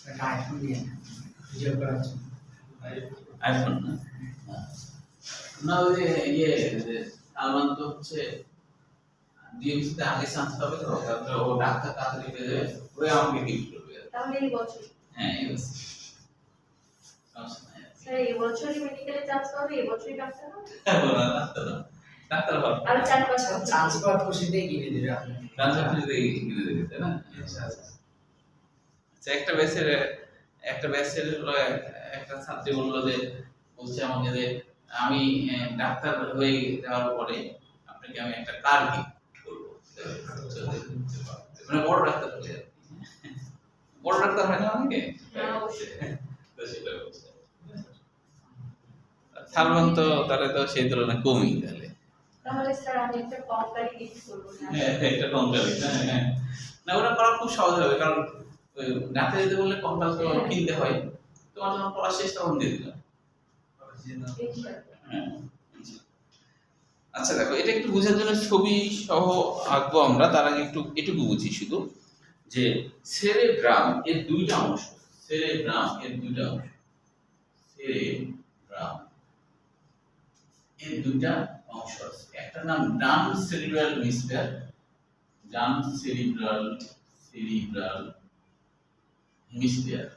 একটা আইফোন নিয়ে ভিডিও করার জন্য। আইফোন না না ওই যে ইয়ে সালমান তো হচ্ছে ডিএমসিতে আগে চান্স পাবে তো তারপরে ও ডাক্তার তাড়াতাড়ি পেয়ে যাবে ওই আমাকে গিফট করবে তাহলে এই বছর হ্যাঁ এই বছর সমস্যা নাই স্যার এই বছরই মেডিকেলে চান্স পাবে এই বছরই ডাক্তার হবে বলা ডাক্তার না ডাক্তার হওয়ার আর 4-5 বছর চান্স পাওয়ার খুশিতেই কিনে দেবে আপনি। ট্রান্সফার দিয়ে কিনে দেবে তাই না আচ্ছা একটা ব্যাচের হলো একটা ছাত্রী বললো যে বলছে আমাকে যে আমি ডাক্তার হয়ে যাওয়ার পরে আপনাকে আমি একটা কার গিফট করবো মানে বড় ডাক্তার হয়ে যাবে বড় ডাক্তার হয় না অনেকে হ্যাঁ অবশ্যই তো সেটা বলছে সালমান তো তাহলে তো সেই তুলনায় কমই তাহলে তাহলে স্যার আমি একটা কম গাড়ি গিফট করব না হ্যাঁ এটা কম যাবে হ্যাঁ না ওটা করা খুব সহজ হবে কারণ ডাক্তার যেতে বললে কম্পাল কিনতে হয় তোমার যখন পড়া শেষ তখন দিয়ে দিলাম হ্যাঁ। আচ্ছা দেখো এটা একটু বোঝার জন্য ছবি সহ আঁকবো আমরা তার আগে একটু এটুকু বুঝি শুধু যে সেরেব্রাম এর দুইটা অংশ সেরেব্রাম এর দুইটা অংশ সেরেব্রাম এর দুইটা অংশ আছে একটা নাম ডান সেরিব্রাল হেমিস্ফিয়ার ডান সেরিব্রাল হেমিস্ফিয়ার